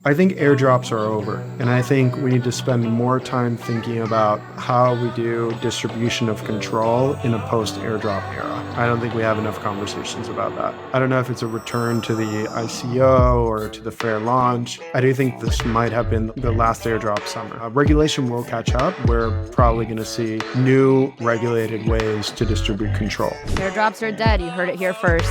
I think airdrops are over, and I think we need to spend more time thinking about how we do distribution of control in a post-airdrop era. I don't think we have enough conversations about that. I don't know if it's a return to the ICO or to the fair launch. I do think this might have been the last airdrop summer. Regulation will catch up. We're probably going to see new regulated ways to distribute control. Airdrops are dead. You heard it here first.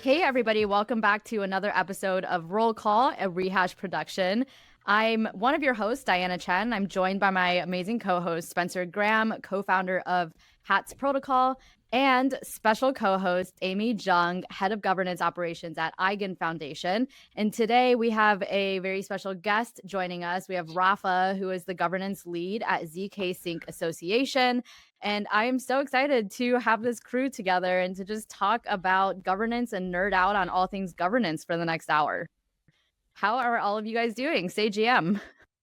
Hey, everybody. Welcome back to another episode of Roll Call, a Rehash production. I'm one of your hosts, Diana Chen. I'm joined by my amazing co-host, Spencer Graham, co-founder of HATS Protocol, and special co-host, Amy Jung, head of governance operations at Eigen Foundation. And today we have a very special guest joining us. We have Rafa, who is the governance lead at ZK Sync Association. And I am so excited to have this crew together and to just talk about governance and nerd out on all things governance for the next hour. How are all of you guys doing? Say GM.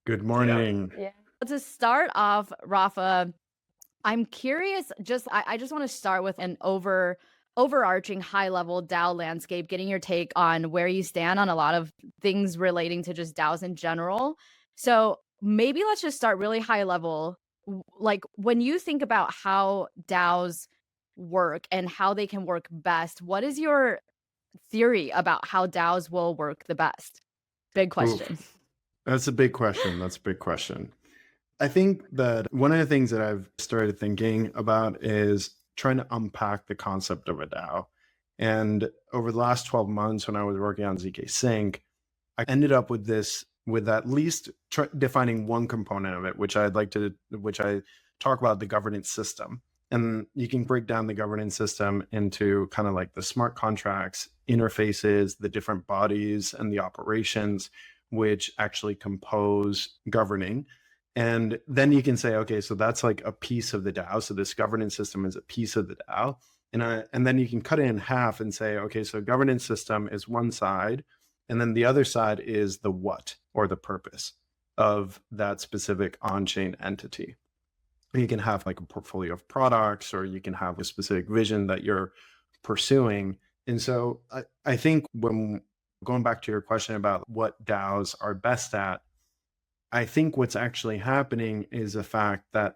Good morning. Yeah. To start off, Rafa, I'm curious, I just want to start with an overarching high-level DAO landscape, getting your take on where you stand on a lot of things relating to just DAOs in general. So maybe let's just start really high level. Like when you think about how DAOs work and how they can work best, what is your theory about how DAOs will work the best? Big question. Oof. That's a big question. I think that one of the things that I've started thinking about is trying to unpack the concept of a DAO. And over the last 12 months, when I was working on ZK Sync, I ended up with at least defining one component of it, which I talk about the governance system. And you can break down the governance system into kind of like the smart contracts, interfaces, the different bodies, and the operations, which actually compose governing. And then you can say, okay, so that's like a piece of the DAO. So this governance system is a piece of the DAO. And then you can cut it in half and say, okay, so governance system is one side. And then the other side is the what or the purpose of that specific on-chain entity. You can have like a portfolio of products, or you can have a specific vision that you're pursuing. And so I think when going back to your question about what DAOs are best at, I think what's actually happening is the fact that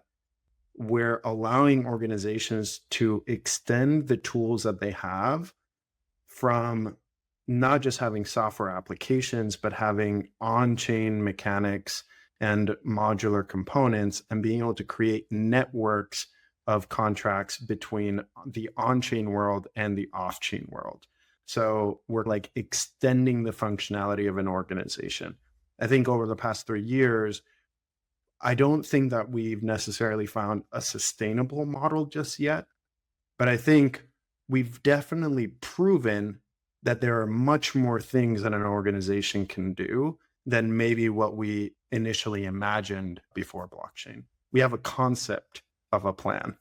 we're allowing organizations to extend the tools that they have from not just having software applications, but having on-chain mechanics and modular components, and being able to create networks of contracts between the on-chain world and the off-chain world. So we're like extending the functionality of an organization. I think over the past 3 years, I don't think that we've necessarily found a sustainable model just yet, but I think we've definitely proven that there are much more things that an organization can do than maybe what we initially imagined before blockchain. We have a concept of a plan.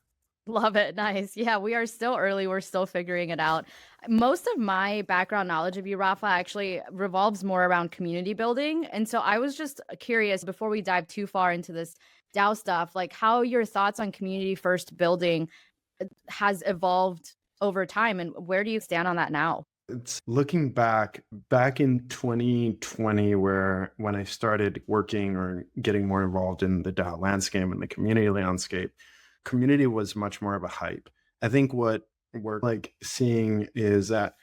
Love it. Nice. Yeah, we are still early. We're still figuring it out. Most of my background knowledge of you, Rafa, actually revolves more around community building. And so I was just curious, before we dive too far into this DAO stuff, like how your thoughts on community first building has evolved over time, and where do you stand on that now? It's looking back in 2020, when I started working or getting more involved in the DAO landscape and the community landscape, community was much more of a hype. I think what we're like seeing is that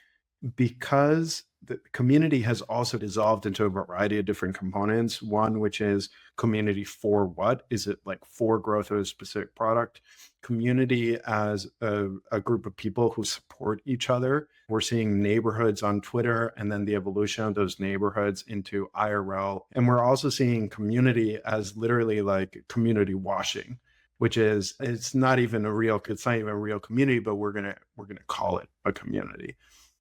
because the community has also dissolved into a variety of different components, one which is community for what? Is it like for growth of a specific product? Community as a group of people who support each other. We're seeing neighborhoods on Twitter, and then the evolution of those neighborhoods into IRL. And we're also seeing community as literally like community washing, which is, it's not even a real community, but we're gonna call it a community.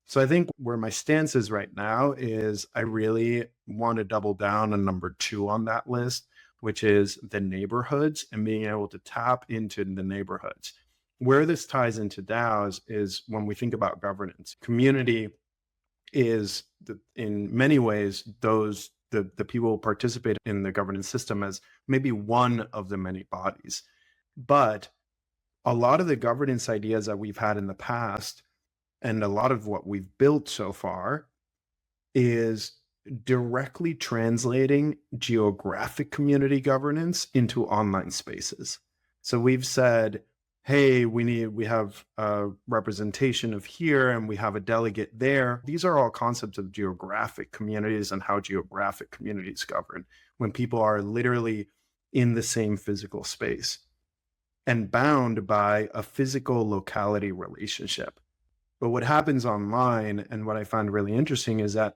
So I think where my stance is right now is I really want to double down on number 2 on that list, which is the neighborhoods and being able to tap into the neighborhoods. Where this ties into DAOs is when we think about governance. Community is, in many ways, the people who participate in the governance system as maybe one of the many bodies. But a lot of the governance ideas that we've had in the past and a lot of what we've built so far is directly translating geographic community governance into online spaces. So we've said, hey, we have a representation of here and we have a delegate there. These are all concepts of geographic communities and how geographic communities govern when people are literally in the same physical space and bound by a physical locality relationship. But what happens online, and what I find really interesting, is that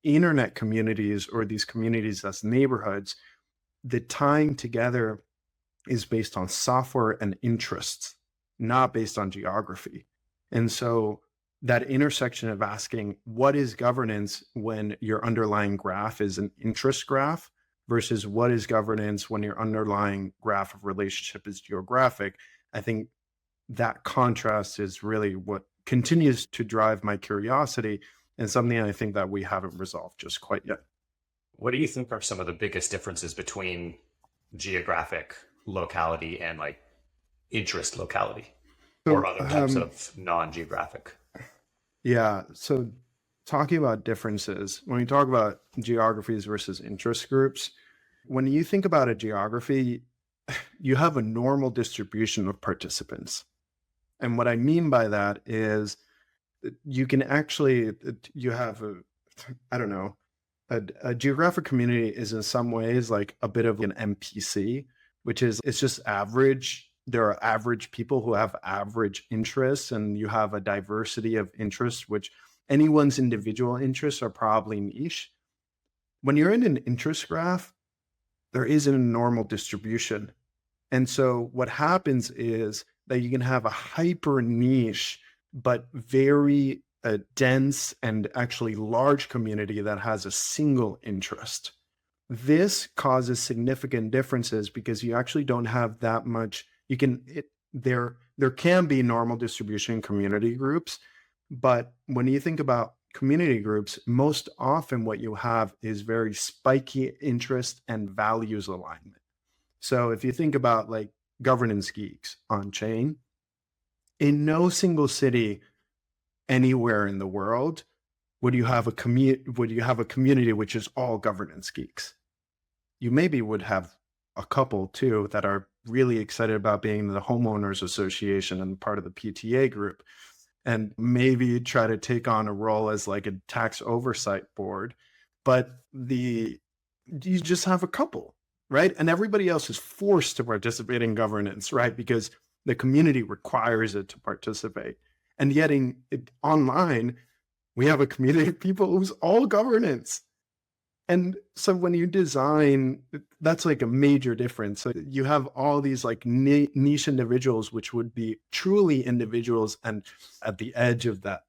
internet communities, or these communities as neighborhoods, the tying together is based on software and interests, not based on geography. And so that intersection of asking what is governance when your underlying graph is an interest graph versus what is governance when your underlying graph of relationship is geographic, I think that contrast is really what continues to drive my curiosity, and something I think that we haven't resolved just quite yet. What do you think are some of the biggest differences between geographic locality and like interest locality, or other types of non-geographic? Yeah. So talking about differences, when we talk about geographies versus interest groups, when you think about a geography, you have a normal distribution of participants. And what I mean by that is you can actually, you have a geographic community is in some ways like a bit of an NPC, which is, it's just average. There are average people who have average interests, and you have a diversity of interests, which anyone's individual interests are probably niche. When you're in an interest graph, there isn't a normal distribution. And so what happens is that you can have a hyper niche, but very dense and actually large community that has a single interest. This causes significant differences because you actually don't have that much. There can be normal distribution community groups, but when you think about community groups, most often what you have is very spiky interest and values alignment. So if you think about like governance geeks on chain, in no single city anywhere in the world would you have a community which is all governance geeks. You maybe would have a couple too that are really excited about being in the homeowners association and part of the PTA group, and maybe try to take on a role as like a tax oversight board. But you just have a couple, right? And everybody else is forced to participate in governance, right? Because the community requires it to participate. And yet online, we have a community of people who's all governance. And so when you design, that's like a major difference. So you have all these like niche individuals, which would be truly individuals and at the edge of that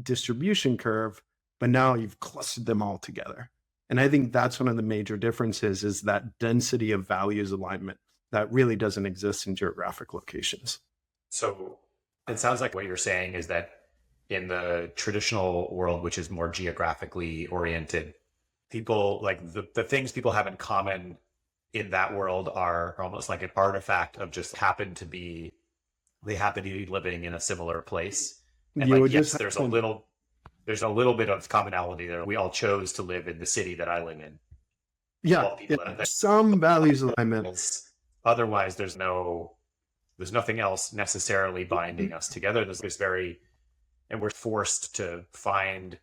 distribution curve, but now you've clustered them all together. And I think that's one of the major differences, is that density of values alignment that really doesn't exist in geographic locations. So it sounds like what you're saying is that in the traditional world, which is more geographically oriented, people like the things people have in common in that world are almost like an artifact of just they happen to be living in a similar place. And like, yes, there's a little bit of commonality there. We all chose to live in the city that I live in. Yeah, some values alignment. Otherwise, there's nothing else necessarily binding us together. And we're forced to find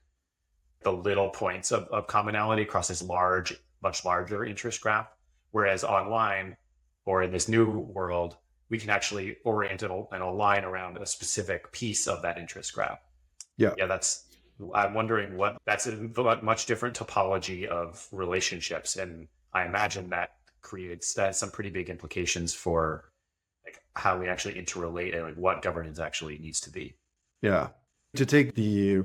the little points of commonality across this much larger interest graph. Whereas online, or in this new world, we can actually orient and align around a specific piece of that interest graph. Yeah. I'm wondering that's a much different topology of relationships. And I imagine that has some pretty big implications for like how we actually interrelate and like what governance actually needs to be. Yeah. To take the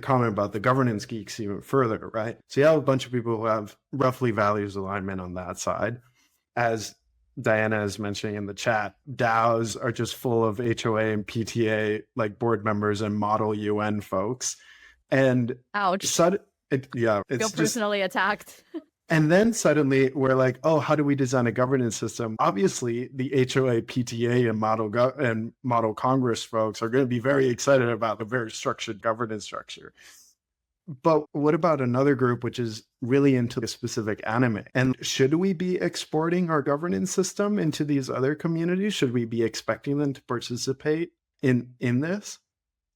comment about the governance geeks even further, right? So you have a bunch of people who have roughly values alignment on that side. As Diana is mentioning in the chat, DAOs are just full of HOA and PTA like board members and model UN folks. And ouch. feel personally attacked. And then suddenly we're like, oh, how do we design a governance system? Obviously, the HOA, PTA, and model Congress folks are going to be very excited about the very structured governance structure. But what about another group which is really into a specific anime? And should we be exporting our governance system into these other communities? Should we be expecting them to participate in this?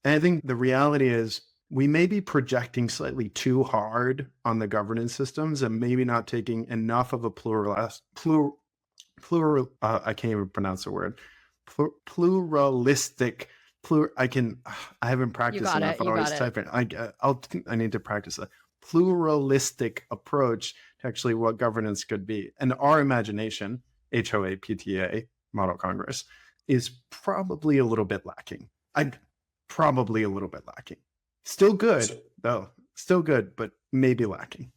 And I think the reality is we may be projecting slightly too hard on the governance systems and maybe not taking enough of a I can't even pronounce the word, pluralistic. I haven't practiced enough. I always type it. I need to practice a pluralistic approach to actually what governance could be. And our imagination, HOA, PTA, Model Congress, is probably a little bit lacking. Still good, though. Still good, but maybe lacking.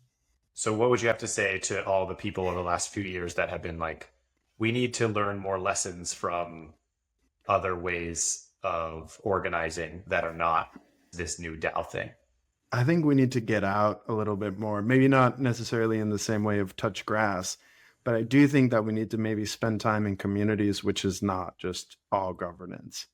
So what would you have to say to all the people in the last few years that have been like, we need to learn more lessons from other ways of organizing that are not this new DAO thing? I think we need to get out a little bit more, maybe not necessarily in the same way of touch grass, but I do think that we need to maybe spend time in communities, which is not just all governance.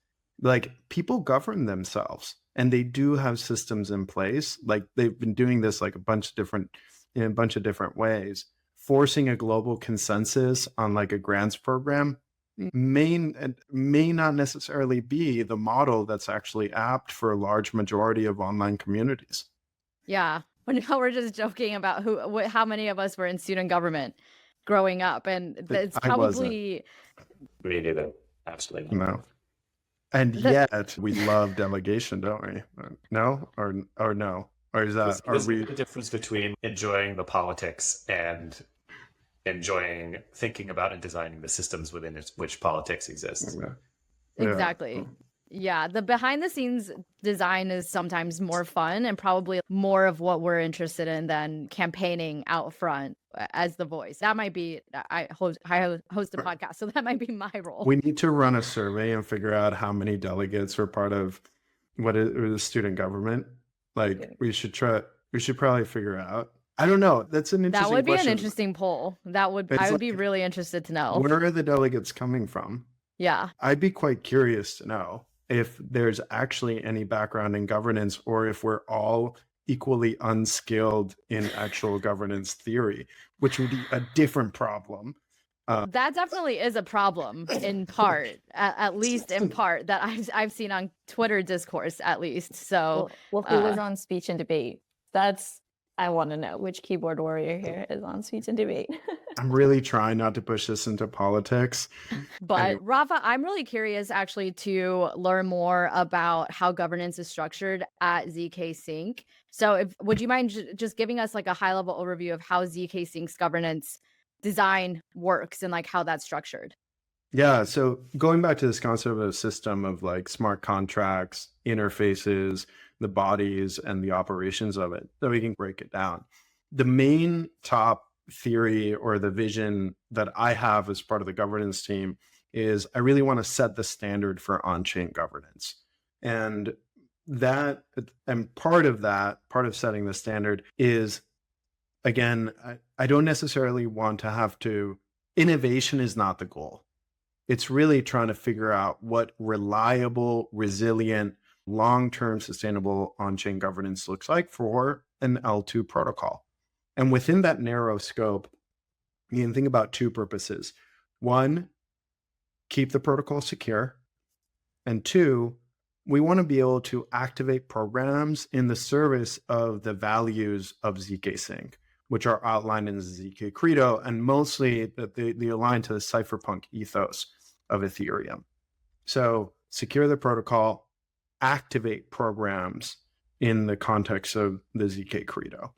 Like, people govern themselves and they do have systems in place. Like, they've been doing this like in a bunch of different ways. Forcing a global consensus on like a grants program may not necessarily be the model that's actually apt for a large majority of online communities. Yeah. Well, now we're just joking about how many of us were in student government growing up, and it's probably we neither. Absolutely not. No. And yet we love delegation, don't we? No, or no, or is that the difference between enjoying the politics and enjoying thinking about and designing the systems within which politics exists? Exactly. Yeah, the behind the scenes design is sometimes more fun and probably more of what we're interested in than campaigning out front as the voice. That might be, I host a podcast, so that might be my role. We need to run a survey and figure out how many delegates are part of the student government. Like, we should probably figure out. I don't know. That's an interesting That would be question. an interesting poll. I would be really interested to know. Where are the delegates coming from? Yeah. I'd be quite curious to know if there's actually any background in governance, or if we're all equally unskilled in actual governance theory, which would be a different problem. That definitely is a problem in part, at least in part, that I've seen on Twitter discourse, at least. So, well, who was on speech and debate? I want to know which keyboard warrior here is on speech and debate. I'm really trying not to push this into politics. But Rafa, I'm really curious actually to learn more about how governance is structured at ZK Sync. So would you mind just giving us like a high level overview of how ZK Sync's governance design works and like how that's structured? Yeah. So going back to this concept of a system of like smart contracts, interfaces, the bodies and the operations of it, so we can break it down. The main top theory or the vision that I have as part of the governance team is I really want to set the standard for on-chain governance. And part of setting the standard is, again, I don't necessarily want to have to, innovation is not the goal. It's really trying to figure out what reliable, resilient, long-term sustainable on-chain governance looks like for an L2 protocol. And within that narrow scope, you can think about two purposes. One, keep the protocol secure. And two, we want to be able to activate programs in the service of the values of ZK Sync, which are outlined in the ZK Credo, and mostly they align to the cypherpunk ethos of Ethereum. So secure the protocol, activate programs in the context of the ZK Credo.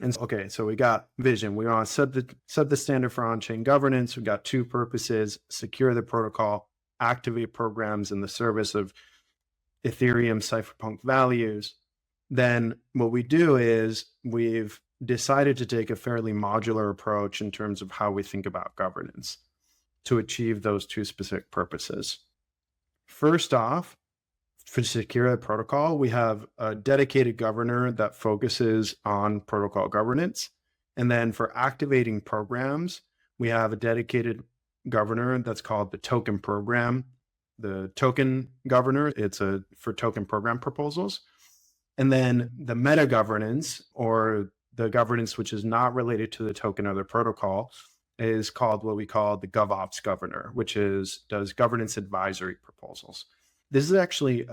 And okay, so we got vision. We want to set the standard for on-chain governance. We got two purposes: secure the protocol, activate programs in the service of Ethereum cypherpunk values. Then what we do is we've decided to take a fairly modular approach in terms of how we think about governance to achieve those two specific purposes. First off, for secure the protocol, we have a dedicated governor that focuses on protocol governance. And then for activating programs, we have a dedicated governor that's called the token program. The token governor, it's for token program proposals. And then the meta governance, or the governance which is not related to the token or the protocol, is called what we call the GovOps governor, which does governance advisory proposals. This is actually,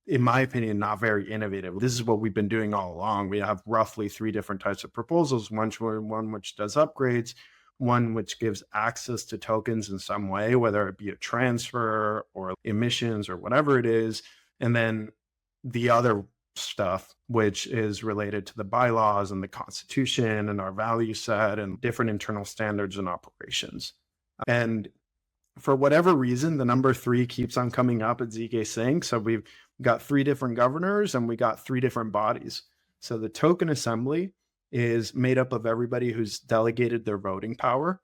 in my opinion, not very innovative. This is what we've been doing all along. We have roughly 3 different types of proposals, one which does upgrades, one which gives access to tokens in some way, whether it be a transfer or emissions or whatever it is, and then the other stuff, which is related to the bylaws and the constitution and our value set and different internal standards and operations. And for whatever reason, the number 3 keeps on coming up at ZK Sync. So we've got 3 different governors and we got 3 different bodies. So the token assembly is made up of everybody who's delegated their voting power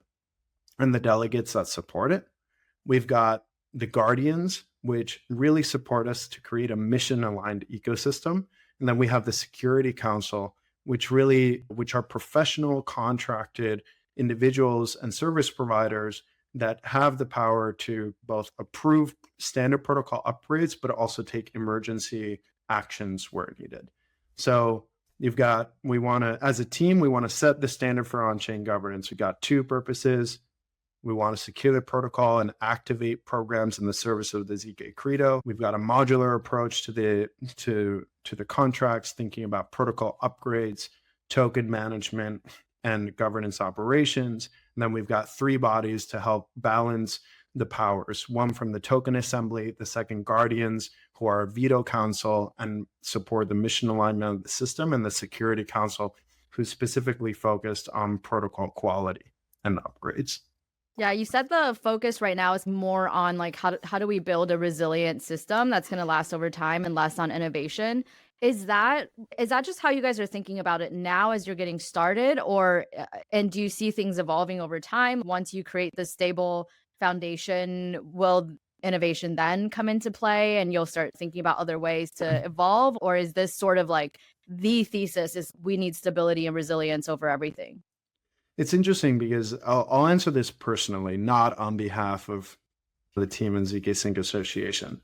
and the delegates that support it. We've got the guardians, which really support us to create a mission-aligned ecosystem. And then we have the Security Council, which are professional contracted individuals and service providers that have the power to both approve standard protocol upgrades, but also take emergency actions where needed. So as a team, we want to set the standard for on-chain governance. We've got 2 purposes. We want to secure the protocol and activate programs in the service of the ZK Credo. We've got a modular approach to the contracts, thinking about protocol upgrades, token management, and governance operations. And then we've got 3 bodies to help balance the powers. One from the token assembly, the second guardians, who are a veto council and support the mission alignment of the system, and the Security Council, who's specifically focused on protocol quality and upgrades. Yeah, you said the focus right now is more on like how do we build a resilient system that's going to last over time and less on innovation. Is that just how you guys are thinking about it now as you're getting started, and do you see things evolving over time? Once you create the stable foundation, will innovation then come into play and you'll start thinking about other ways to evolve? Or is this sort of like the thesis is we need stability and resilience over everything? It's interesting because I'll answer this personally, not on behalf of the team in ZK Sync Association.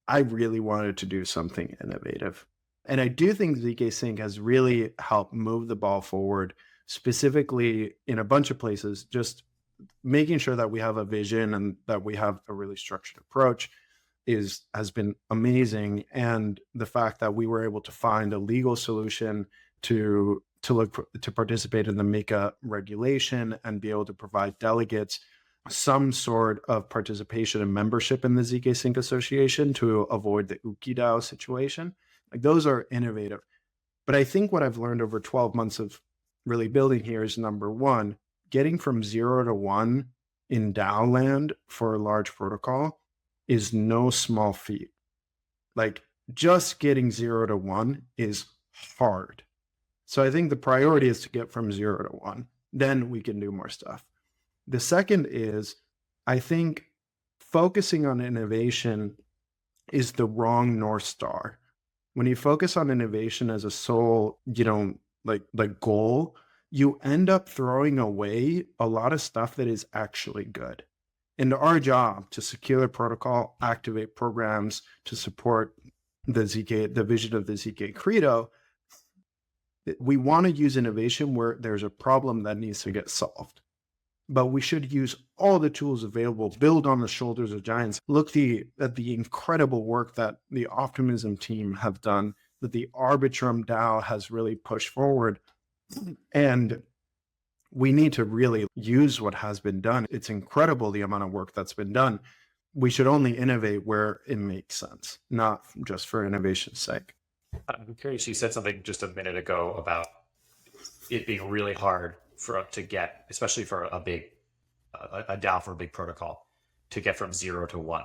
I really wanted to do something innovative. And I do think ZK Sync has really helped move the ball forward, specifically in a bunch of places, just making sure that we have a vision and that we have a really structured approach has been amazing. And the fact that we were able to find a legal solution to participate in the MiCA regulation and be able to provide delegates some sort of participation and membership in the ZK Sync Association to avoid the UkiDAO situation. Like, those are innovative. But I think what I've learned over 12 months of really building here is, number 1, getting from 0 to 1 in DAO land for a large protocol is no small feat. Like, just getting 0 to 1 is hard. So I think the priority is to get from 0 to 1. Then we can do more stuff. The second is, I think focusing on innovation is the wrong North Star. When you focus on innovation as a sole, goal, you end up throwing away a lot of stuff that is actually good. And our job to secure the protocol, activate programs to support the vision of the ZK Credo, we want to use innovation where there's a problem that needs to get solved. But we should use all the tools available, build on the shoulders of giants. Look at the incredible work that the Optimism team have done, that the Arbitrum DAO has really pushed forward. And we need to really use what has been done. It's incredible the amount of work that's been done. We should only innovate where it makes sense, not just for innovation's sake. I'm curious, you said something just a minute ago about it being really hard to get, especially for a DAO for a big protocol, to get from 0 to 1.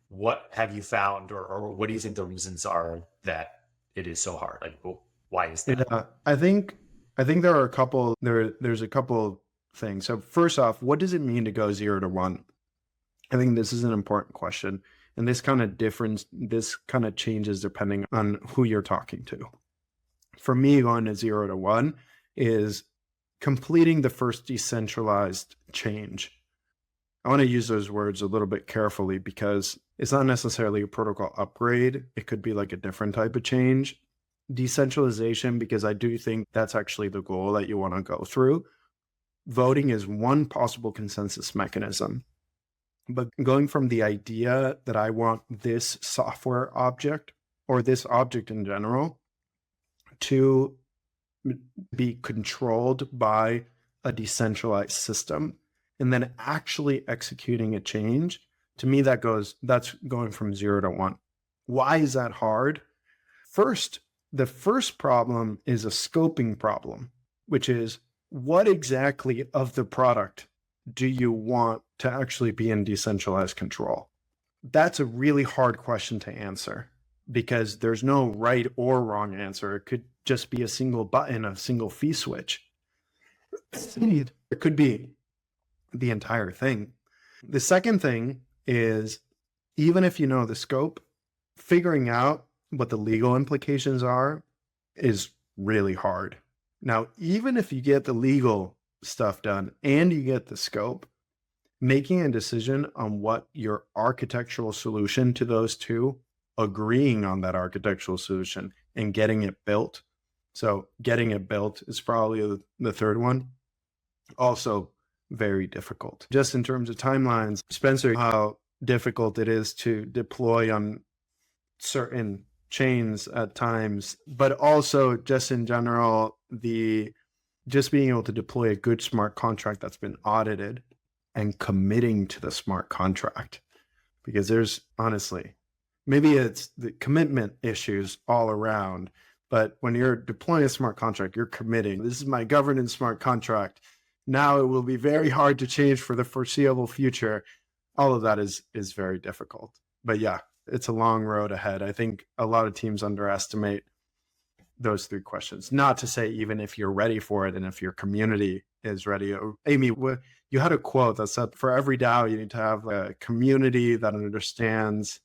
What have you found, or what do you think the reasons are that it is so hard? Like, why is that? I think there are a couple. There's a couple things. So first off, what does it mean to go 0 to 1? I think this is an important question, and this kind of changes depending on who you're talking to. For me, going to 0 to 1 is completing the first decentralized change. I want to use those words a little bit carefully because it's not necessarily a protocol upgrade. It could be like a different type of change. Decentralization, because I do think that's actually the goal that you want to go through. Voting is one possible consensus mechanism. But going from the idea that I want this software object or this object in general to be controlled by a decentralized system and then actually executing a change, to me, that's going from 0 to 1. Why is that hard? The first problem is a scoping problem, which is what exactly of the product do you want to actually be in decentralized control? That's a really hard question to answer because there's no right or wrong answer. It could just be a single button, a single fee switch. It could be the entire thing. The second thing is, even if you know the scope, figuring out what the legal implications are is really hard. Now, even if you get the legal stuff done and you get the scope, making a decision on what your architectural solution to those two, agreeing on that architectural solution and getting it built. So getting it built is probably the third one. Also very difficult. Just in terms of timelines, Spencer, how difficult it is to deploy on certain chains at times, but also just in general, just being able to deploy a good smart contract that's been audited and committing to the smart contract. Because there's honestly, maybe it's the commitment issues all around, but when you're deploying a smart contract, you're committing. This is my governance smart contract. Now it will be very hard to change for the foreseeable future. All of that is very difficult. But yeah, it's a long road ahead. I think a lot of teams underestimate those three questions. Not to say even if you're ready for it and if your community is ready. Amy, you had a quote that said, for every DAO, you need to have a community that understands.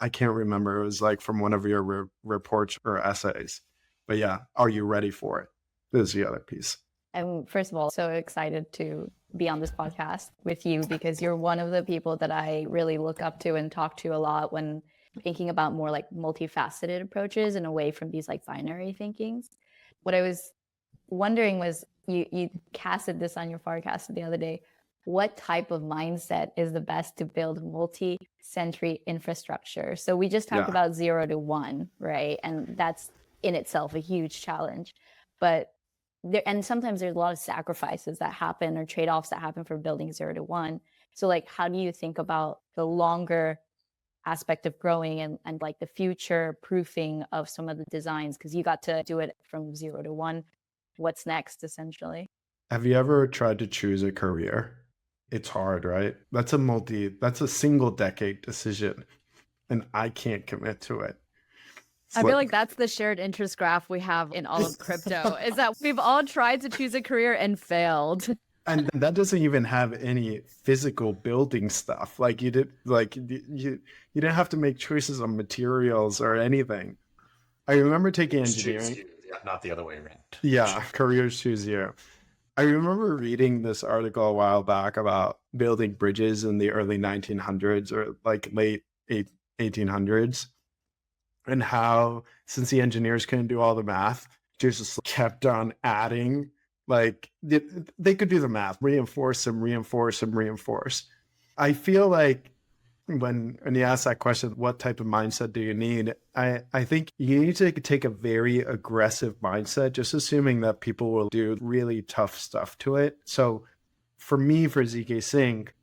I can't remember. It was like from one of your reports or essays. But yeah, are you ready for it? This is the other piece. I'm, first of all, so excited to be on this podcast with you because you're one of the people that I really look up to and talk to a lot when thinking about more like multifaceted approaches and away from these like binary thinkings. What I was wondering was, you casted this on your forecast the other day. What type of mindset is the best to build multi-century infrastructure? So we just talked about 0 to 1, right? And that's in itself a huge challenge. But and sometimes there's a lot of sacrifices that happen or trade-offs that happen for building 0 to 1. So like, how do you think about the longer aspect of growing and like the future proofing of some of the designs? Because you got to do it from 0 to 1. What's next, essentially? Have you ever tried to choose a career? It's hard, right? That's a single decade decision, and I can't commit to it. I feel like that's the shared interest graph we have in all of crypto, is that we've all tried to choose a career and failed. And that doesn't even have any physical building stuff. Like you didn't have to make choices on materials or anything. I remember taking engineering. Not the other way around. Yeah, careers choose you. I remember reading this article a while back about building bridges in the early 1900s or like late 1800s. And how, since the engineers couldn't do all the math, just kept on adding, like they could do the math, reinforce. I feel like when you ask that question, what type of mindset do you need? I think you need to take a very aggressive mindset, just assuming that people will do really tough stuff to it. So for me, for ZK Sync,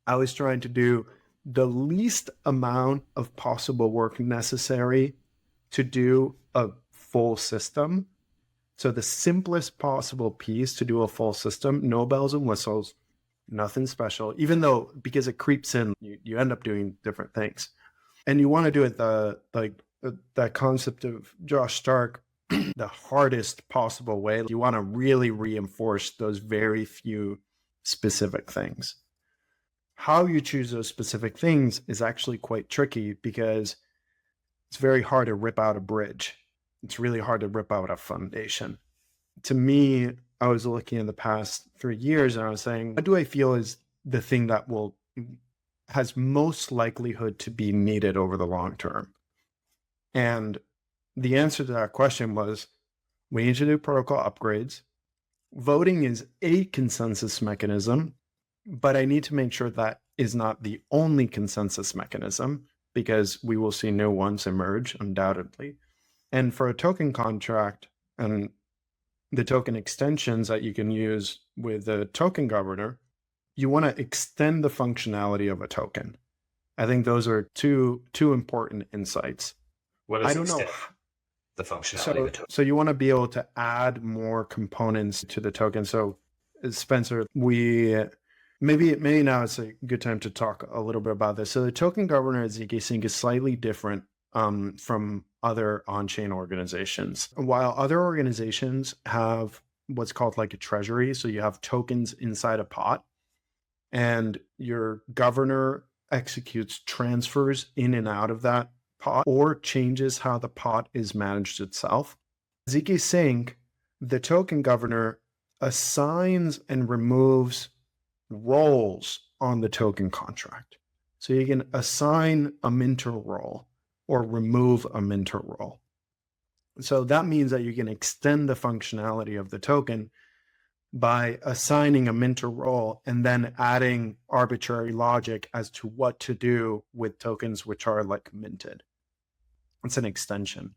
I was trying to do the least amount of possible work necessary to do a full system. So the simplest possible piece to do a full system, no bells and whistles, nothing special, even though, because it creeps in, you end up doing different things. And you want to do it that concept of Josh Stark, the hardest possible way. You want to really reinforce those very few specific things. How you choose those specific things is actually quite tricky because it's very hard to rip out a bridge. It's really hard to rip out a foundation. to me, I was looking at the past 3 years and I was saying, what do I feel is the thing that has most likelihood to be needed over the long term? And the answer to that question was, we need to do protocol upgrades. Voting is a consensus mechanism, but I need to make sure that is not the only consensus mechanism, because we will see new ones emerge undoubtedly. And for a token contract and the token extensions that you can use with the token governor, you want to extend the functionality of a token. I think those are two important insights. What is I don't know. The functionality of the token? So you want to be able to add more components to the token. So Spencer, maybe now it's a good time to talk a little bit about this. So the token governor at zkSync is slightly different from other on-chain organizations. While other organizations have what's called like a treasury, so you have tokens inside a pot, and your governor executes transfers in and out of that pot or changes how the pot is managed itself. zkSync, the token governor, assigns and removes roles on the token contract. So you can assign a minter role or remove a minter role. So that means that you can extend the functionality of the token by assigning a minter role and then adding arbitrary logic as to what to do with tokens which are like minted. It's an extension.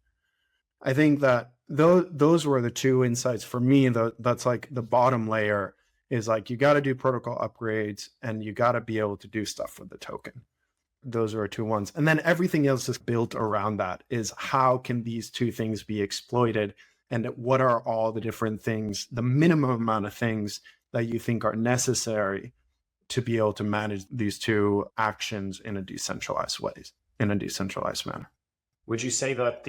I think that those were the two insights for me. That's like the bottom layer is like, you got to do protocol upgrades and you got to be able to do stuff with the token. Those are two ones. And then everything else is built around that, is how can these two things be exploited, and what are all the different things, the minimum amount of things that you think are necessary to be able to manage these two actions in a decentralized manner. Would you say that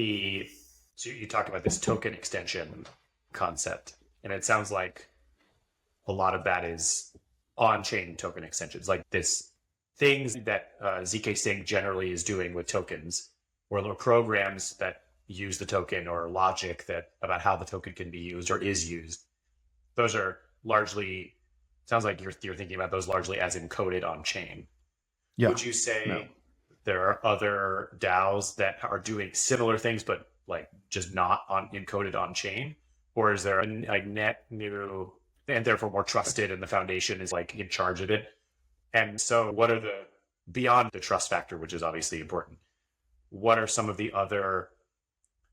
so you talked about this token extension concept, and it sounds like a lot of that is on-chain token extensions, like this things that zkSync generally is doing with tokens, or little programs that use the token, or logic about how the token can be used or is used. Those are largely, sounds like you're thinking about those largely as encoded on chain. Yeah. Would you say there are other DAOs that are doing similar things, but like just not encoded on chain? Or is there a net new and therefore more trusted, and the foundation is like in charge of it? And so what are beyond the trust factor, which is obviously important, what are some of the other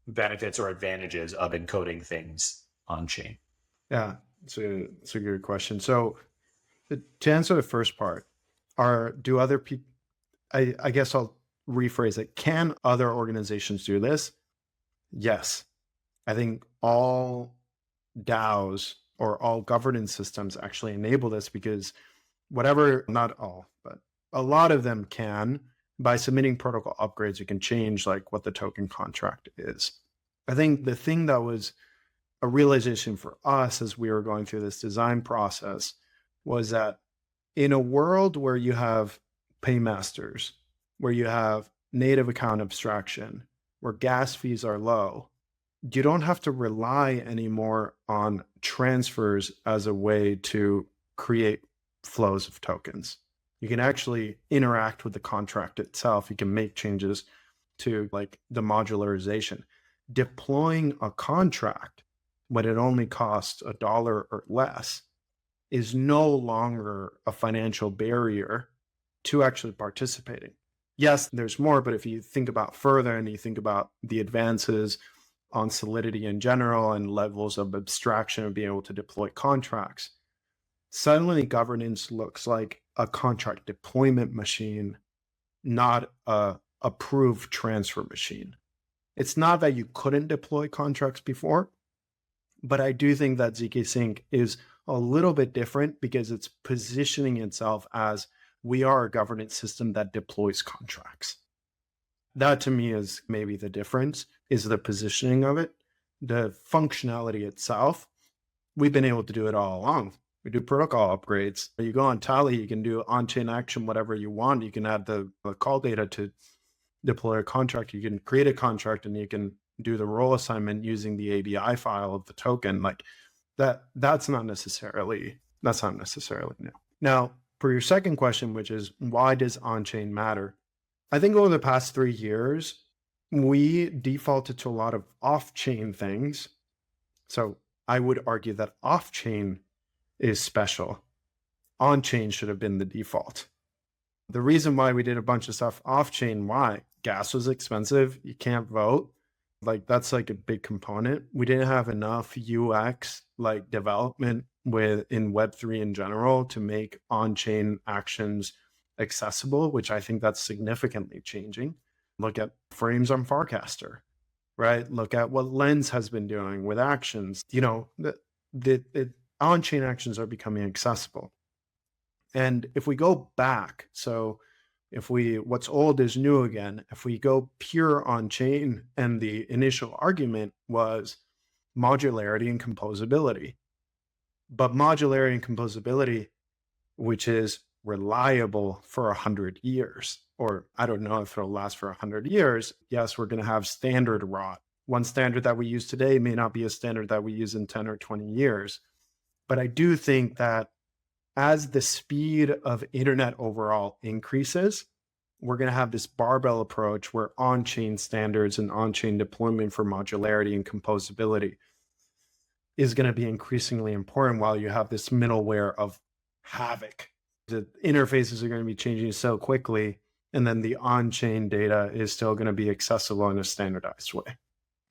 benefits or advantages of encoding things on chain? Yeah, it's a good question. So to answer the first part, do other people, I guess I'll rephrase it. Can other organizations do this? Yes. I think all DAOs or all governance systems actually enable this, because not all, but a lot of them can. By submitting protocol upgrades, you can change like what the token contract is. I think the thing that was a realization for us as we were going through this design process was that in a world where you have paymasters, where you have native account abstraction, where gas fees are low, you don't have to rely anymore on transfers as a way to create flows of tokens. You can actually interact with the contract itself. You can make changes to like the modularization. Deploying a contract when it only costs $1 or less is no longer a financial barrier to actually participating. Yes, there's more, but if you think about further and you think about the advances on Solidity in general and levels of abstraction of being able to deploy contracts, suddenly governance looks like a contract deployment machine, not a approved transfer machine. It's not that you couldn't deploy contracts before, but I do think that zkSync is a little bit different because it's positioning itself as we are a governance system that deploys contracts. That to me is maybe the difference, is the positioning of it. The functionality itself, we've been able to do it all along. We do protocol upgrades. You go on Tally, you can do on-chain action, whatever you want. You can add the call data to deploy a contract. You can create a contract and you can do the role assignment using the ABI file of the token. Like That's not necessarily new. Now, for your second question, which is why does on-chain matter? I think over the past 3 years, we defaulted to a lot of off-chain things. So I would argue that off-chain is special. On-chain should have been the default. The reason why we did a bunch of stuff off-chain, why? Gas was expensive. You can't vote. Like that's like a big component. We didn't have enough UX like development in Web3 in general to make on-chain actions accessible, which I think that's significantly changing. Look at frames on Farcaster, right? Look at what Lens has been doing with actions. You know, the on-chain actions are becoming accessible. And if we go back, so what's old is new again, if we go pure on-chain, and the initial argument was modularity and composability. But modularity and composability, which is reliable for 100 years, or I don't know if it'll last for 100 years. Yes, we're going to have standard rot. One standard that we use today may not be a standard that we use in 10 or 20 years. But I do think that as the speed of internet overall increases, we're going to have this barbell approach where on-chain standards and on-chain deployment for modularity and composability is going to be increasingly important, while you have this middleware of havoc. The interfaces are going to be changing so quickly, and then the on-chain data is still going to be accessible in a standardized way.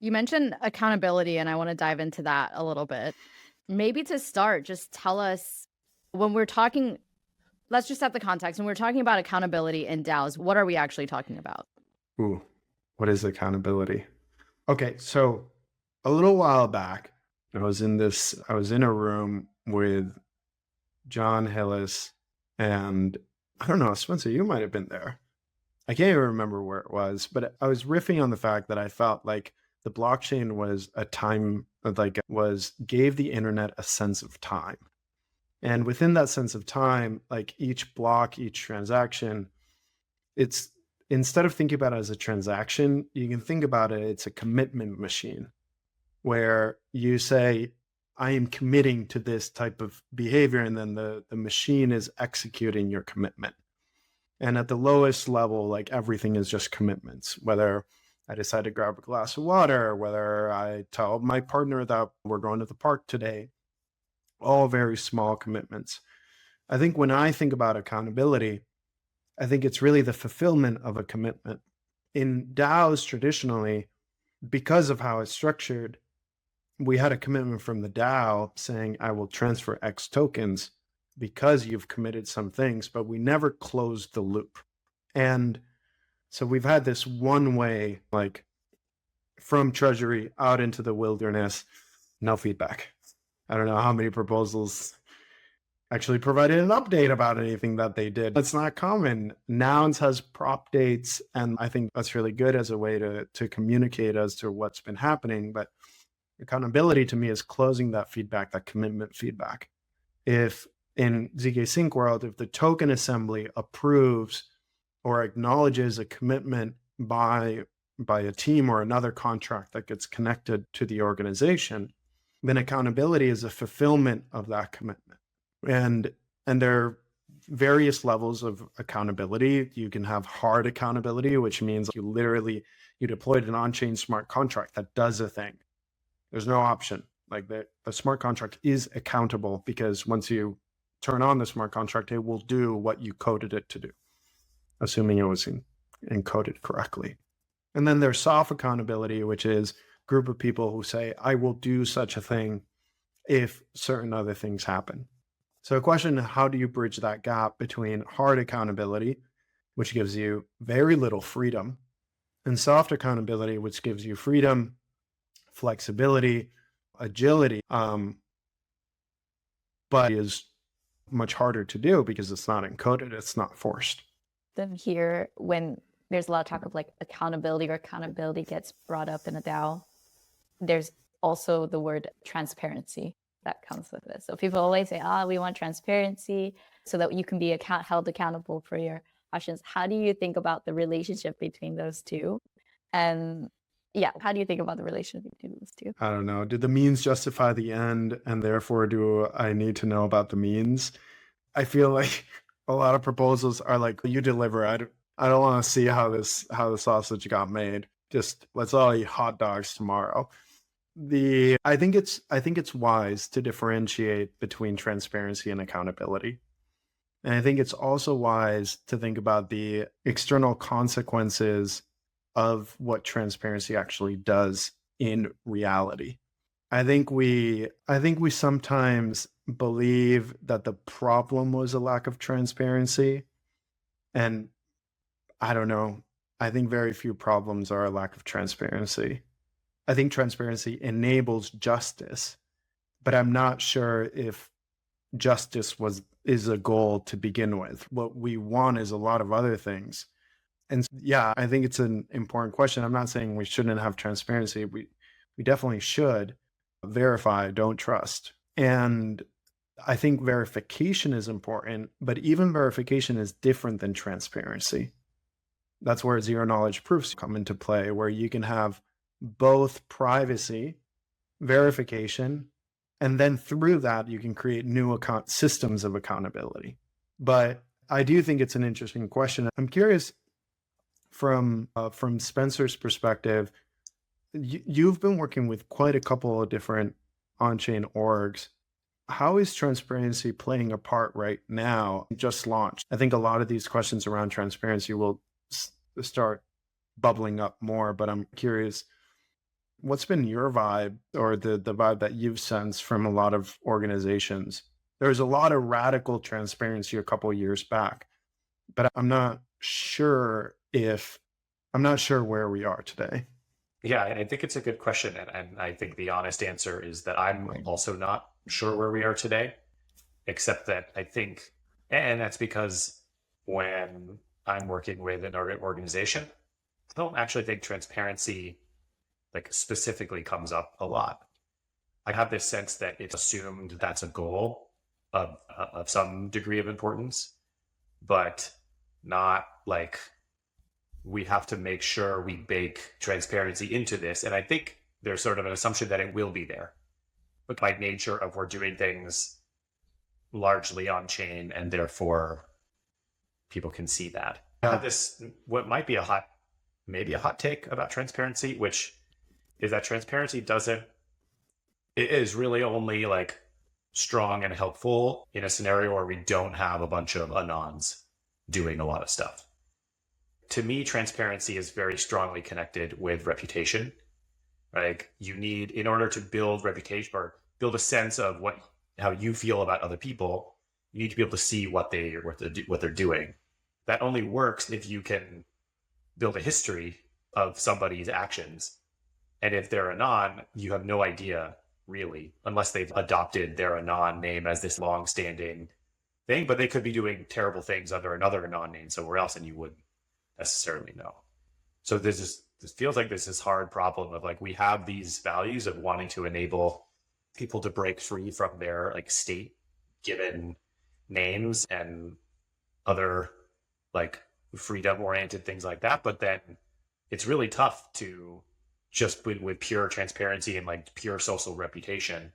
You mentioned accountability, and I want to dive into that a little bit. Maybe to start, just tell us, when we're talking, let's just set the context. When we're talking about accountability in DAOs, what are we actually talking about? Ooh, what is accountability? Okay, so a little while back, I was in a room with John Hillis, and I don't know, Spencer, you might have been there. I can't even remember where it was, but I was riffing on the fact that I felt like the blockchain was gave the internet a sense of time. And within that sense of time, like each block, each transaction, it's, instead of thinking about it as a transaction, you can think about it, it's a commitment machine where you say, I am committing to this type of behavior, and then the machine is executing your commitment. And at the lowest level, like everything is just commitments, whether I decide to grab a glass of water, whether I tell my partner that we're going to the park today, all very small commitments. I think when I think about accountability, I think it's really the fulfillment of a commitment. In DAOs traditionally, because of how it's structured, we had a commitment from the DAO saying, I will transfer X tokens because you've committed some things, but we never closed the loop. And so we've had this one way, like from treasury out into the wilderness, no feedback. I don't know how many proposals actually provided an update about anything that they did. That's not common. Nouns has prop dates, and I think that's really good as a way to communicate as to what's been happening. But accountability to me is closing that feedback, that commitment feedback. If in ZK Sync world, if the token assembly approves or acknowledges a commitment by a team or another contract that gets connected to the organization, then accountability is a fulfillment of that commitment. And there are various levels of accountability. You can have hard accountability, which means you deployed an on-chain smart contract that does a thing. There's no option. Like the smart contract is accountable, because once you turn on the smart contract, it will do what you coded it to do, assuming it was encoded correctly. And then there's soft accountability, which is a group of people who say, I will do such a thing if certain other things happen. So the question, how do you bridge that gap between hard accountability, which gives you very little freedom, and soft accountability, which gives you freedom, flexibility, agility, but is much harder to do because it's not encoded, it's not forced. Then here, when there's a lot of talk of like accountability, or accountability gets brought up in a DAO, there's also the word transparency that comes with it. So people always say, we want transparency so that you can be held accountable for your actions. How do you think about the relationship between those two? And Yeah. How do you think about the relationship between those two? I don't know. Do the means justify the end? And therefore, do I need to know about the means? I feel like a lot of proposals are like, you deliver. I don't want to see how the sausage got made. Just let's all eat hot dogs tomorrow. I think it's wise to differentiate between transparency and accountability. And I think it's also wise to think about the external consequences of what transparency actually does in reality. I think we sometimes believe that the problem was a lack of transparency. And I don't know. I think very few problems are a lack of transparency. I think transparency enables justice, but I'm not sure if justice is a goal to begin with. What we want is a lot of other things. And yeah, I think it's an important question. I'm not saying we shouldn't have transparency. We definitely should. Verify, don't trust. And I think verification is important, but even verification is different than transparency. That's where zero knowledge proofs come into play, where you can have both privacy, verification, and then through that, you can create new systems of accountability. But I do think it's an interesting question. I'm curious from Spencer's perspective, you've been working with quite a couple of different on-chain orgs. How is transparency playing a part right now? Just launched. I think a lot of these questions around transparency will start bubbling up more, but I'm curious, what's been your vibe or the vibe that you've sensed from a lot of organizations? There's a lot of radical transparency a couple of years back, but I'm not sure where we are today. Yeah, and I think it's a good question. And I think the honest answer is that I'm also not sure where we are today, except that I think, and that's because when I'm working with an organization, I don't actually think transparency like specifically comes up a lot. I have this sense that it's assumed that's a goal of some degree of importance, but not like we have to make sure we bake transparency into this. And I think there's sort of an assumption that it will be there, but by nature of we're doing things largely on chain, and therefore people can see that. I have this, what might be maybe a hot take about transparency, which is that transparency it is really only like strong and helpful in a scenario where we don't have a bunch of anons doing a lot of stuff. To me, transparency is very strongly connected with reputation. Like you need, in order to build reputation or build a sense of how you feel about other people, you need to be able to see what they're doing. That only works if you can build a history of somebody's actions. And if they're anon, you have no idea really, unless they've adopted their anon name as this long-standing thing, but they could be doing terrible things under another anon name somewhere else, and you wouldn't necessarily know. So this feels like there's this hard problem of like, we have these values of wanting to enable people to break free from their like state given names and other like freedom oriented things like that. But then it's really tough to just with pure transparency and like pure social reputation,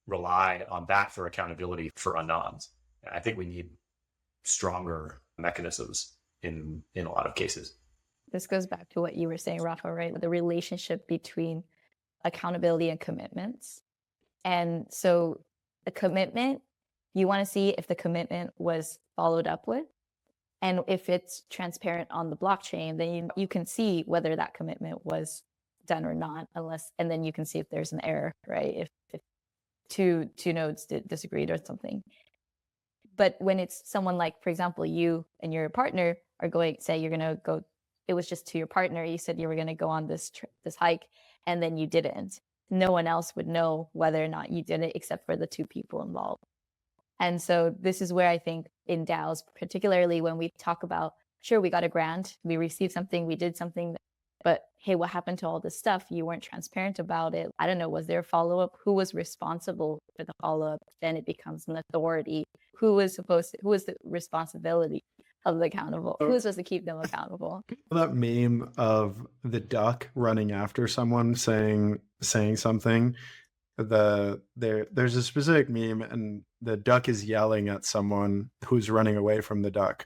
rely on that for accountability for anons. I think we need stronger mechanisms in a lot of cases. This goes back to what you were saying, Rafa, right? The relationship between accountability and commitments. And so the commitment, you want to see if the commitment was followed up with. And if it's transparent on the blockchain, then you can see whether that commitment was done or not, and then you can see if there's an error, right? If two nodes disagreed or something. But when it's someone like, for example, you and your partner are going, say you're going to go, it was just to your partner, you said you were going to go on this hike, and then you didn't. No one else would know whether or not you did it except for the two people involved. And so this is where I think in DAOs, particularly when we talk about, sure, we got a grant, we received something, we did something, but hey, what happened to all this stuff? You weren't transparent about it. I don't know, was there a follow-up? Who was responsible for the follow-up? Then it becomes an authority. Who was the responsibility? held accountable? Who's supposed to keep them accountable? That meme of the duck running after someone saying something. There's a specific meme, and the duck is yelling at someone who's running away from the duck.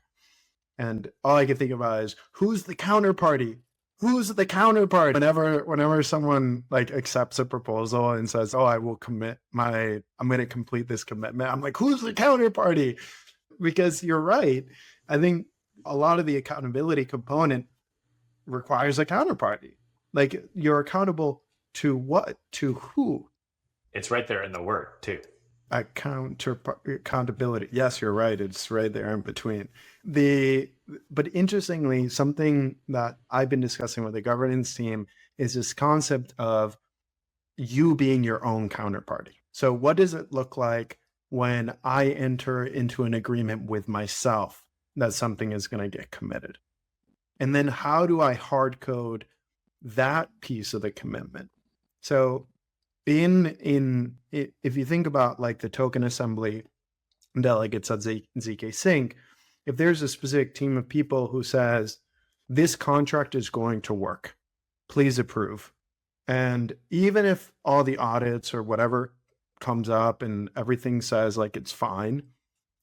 And all I can think about is, who's the counterparty? Who's the counterpart? Whenever someone like accepts a proposal and says, "Oh, I'm going to complete this commitment," I'm like, who's the counterparty? Because you're right. I think a lot of the accountability component requires a counterparty. Like, you're accountable to what? To who? It's right there in the word too. Accountability. Yes, you're right. It's right there in between. But interestingly, something that I've been discussing with the governance team is this concept of you being your own counterparty. So what does it look like when I enter into an agreement with myself that something is going to get committed? And then how do I hard code that piece of the commitment? So if you think about like the token assembly delegates at ZK Sync, if there's a specific team of people who says, this contract is going to work, please approve. And even if all the audits or whatever comes up and everything says like it's fine,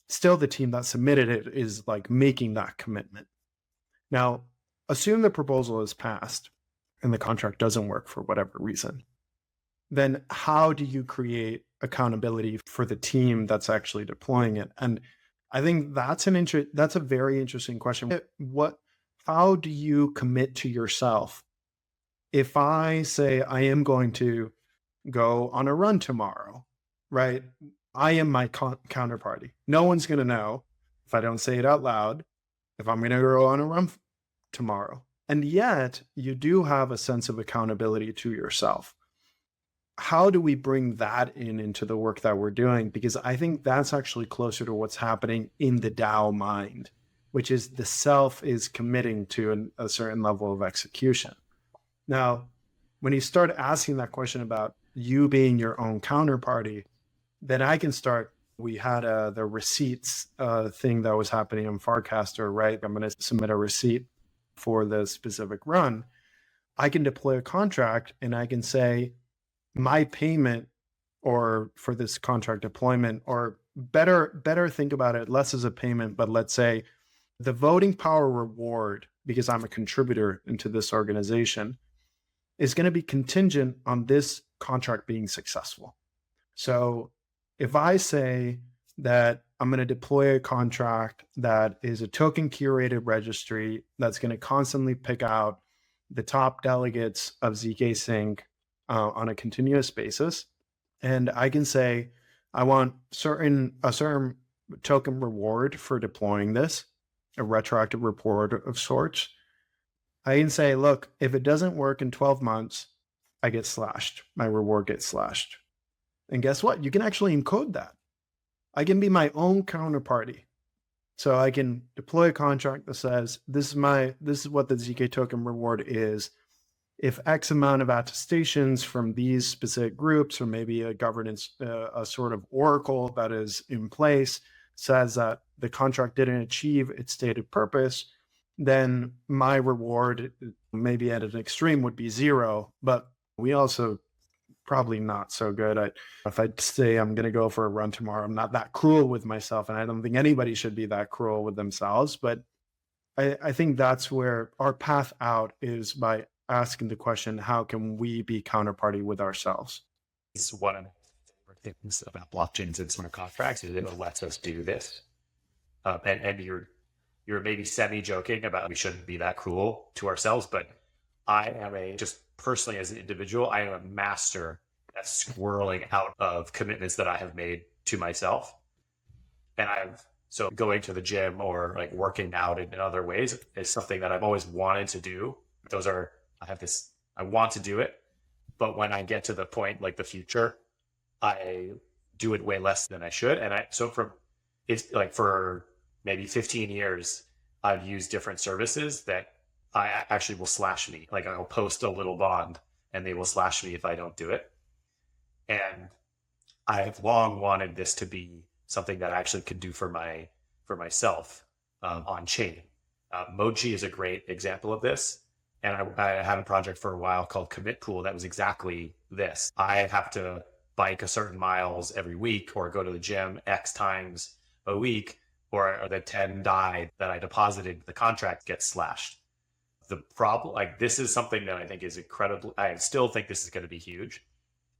still the team that submitted it is like making that commitment. Now, assume the proposal is passed and the contract doesn't work for whatever reason. Then how do you create accountability for the team that's actually deploying it? And I think that's a very interesting question. How do you commit to yourself? If I say I am going to go on a run tomorrow, right? I am my counterparty. No one's going to know if I don't say it out loud, if I'm going to go on a run tomorrow. And yet you do have a sense of accountability to yourself. How do we bring that into the work that we're doing? Because I think that's actually closer to what's happening in the DAO mind, which is the self is committing to a certain level of execution. Now, when you start asking that question about you being your own counterparty, then I can start. We had the receipts thing that was happening on Farcaster, right? I'm going to submit a receipt for the specific run. I can deploy a contract and I can say, my payment or for this contract deployment, or better think about it less as a payment, but let's say the voting power reward, because I'm a contributor into this organization, is going to be contingent on this contract being successful. So if I say that I'm going to deploy a contract that is a token curated registry that's going to constantly pick out the top delegates of ZK Sync on a continuous basis, and I can say I want a certain token reward for deploying this, a retroactive reward of sorts. I can say, look, if it doesn't work in 12 months, I get slashed. My reward gets slashed. And guess what? You can actually encode that. I can be my own counterparty. So I can deploy a contract that says, this is what the ZK token reward is. If X amount of attestations from these specific groups, or maybe a governance, a sort of oracle that is in place, says that the contract didn't achieve its stated purpose, then my reward, maybe at an extreme, would be 0. But we also probably not so good. If I say I'm going to go for a run tomorrow, I'm not that cruel with myself, and I don't think anybody should be that cruel with themselves. But I think that's where our path out is, by asking the question, how can we be counterparty with ourselves? It's one of the favorite things about blockchains and smart contracts is it lets us do this. And you're maybe semi-joking about we shouldn't be that cruel to ourselves, but I am just personally as an individual, I am a master at squirreling out of commitments that I have made to myself. And so going to the gym or like working out in other ways is something that I've always wanted to do. I want to do it, but when I get to the point, like the future, I do it way less than I should. And it's like for maybe 15 years, I've used different services that I actually will slash me. Like I'll post a little bond and they will slash me if I don't do it. And I've long wanted this to be something that I actually could do for myself. on chain. Moji is a great example of this. And I had a project for a while called Commit Pool that was exactly this. I have to bike a certain miles every week or go to the gym X times a week, or the 10 DAI that I deposited, the contract gets slashed. The problem, like, this is something that I think is incredible. I still think this is going to be huge.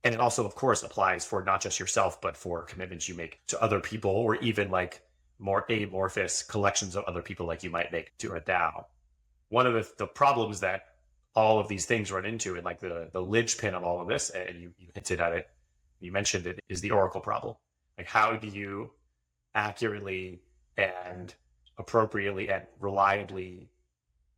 And it also, of course, applies for not just yourself, but for commitments you make to other people, or even like more amorphous collections of other people like you might make to a DAO. One of the problems that all of these things run into, and like the linchpin of all of this, and you hinted at it, you mentioned it, is the Oracle problem. Like, how do you accurately and appropriately and reliably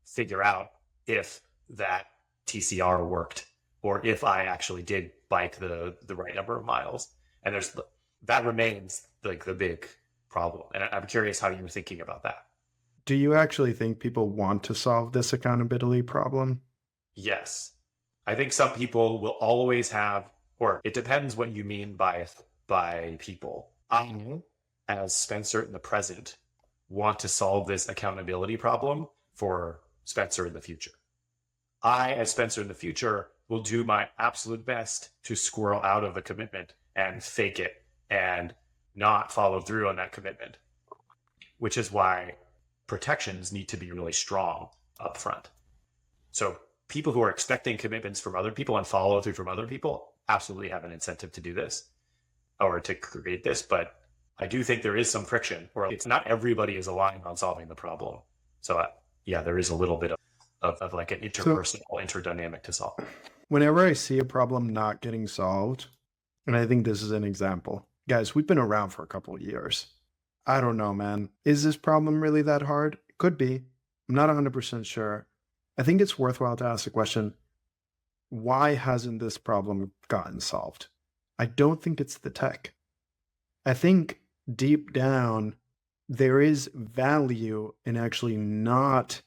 figure out if that TCR worked, or if I actually did bike the right number of miles? And that remains like the big problem. And I'm curious how you're thinking about that. Do you actually think people want to solve this accountability problem? Yes. I think some people will always have, or it depends what you mean by people. I, as Spencer in the present, want to solve this accountability problem for Spencer in the future. I, as Spencer in the future, will do my absolute best to squirrel out of a commitment and fake it and not follow through on that commitment, which is why protections need to be really strong up front. So people who are expecting commitments from other people and follow through from other people absolutely have an incentive to do this or to create this. But I do think there is some friction, or it's not everybody is aligned on solving the problem. So yeah, there is a little bit of like an interpersonal interdynamic to solve. Whenever I see a problem not getting solved, and I think this is an example, guys, we've been around for a couple of years. I don't know, man. Is this problem really that hard? Could be. I'm not 100% sure. I think it's worthwhile to ask the question, why hasn't this problem gotten solved? I don't think it's the tech. I think deep down, there is value in actually not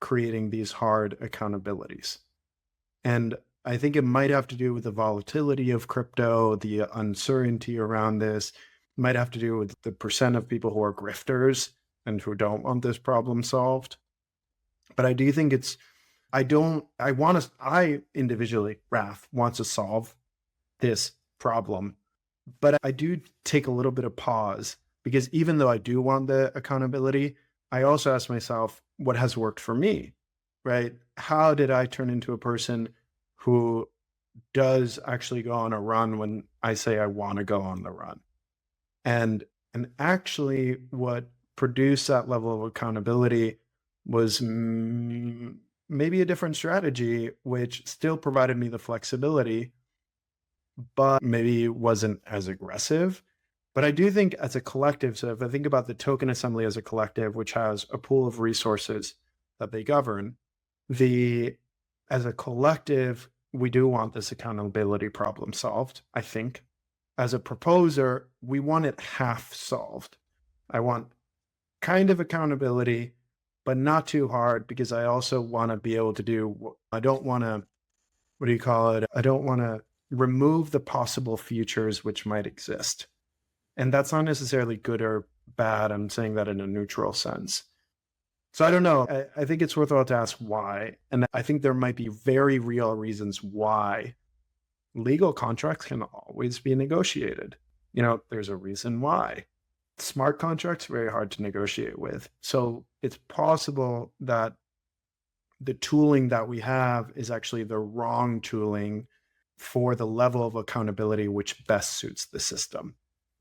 creating these hard accountabilities. And I think it might have to do with the volatility of crypto, the uncertainty around this. It might have to do with the percent of people who are grifters and who don't want this problem solved. But I do think I individually, Raf, wants to solve this problem. But I do take a little bit of pause, because even though I do want the accountability, I also ask myself, what has worked for me, right? How did I turn into a person who does actually go on a run when I say I want to go on the run? And actually what produced that level of accountability was maybe a different strategy, which still provided me the flexibility, but maybe wasn't as aggressive. But I do think as a collective, so if I think about the token assembly as a collective, which has a pool of resources that they govern, as a collective, we do want this accountability problem solved, I think. As a proposer, we want it half solved. I want kind of accountability, but not too hard, because I also want to be able to I don't want to, I don't want to remove the possible futures which might exist. And that's not necessarily good or bad. I'm saying that in a neutral sense. So I don't know. I think it's worthwhile to ask why. And I think there might be very real reasons why legal contracts can always be negotiated. There's a reason why. Smart contracts, very hard to negotiate with. So it's possible that the tooling that we have is actually the wrong tooling for the level of accountability which best suits the system.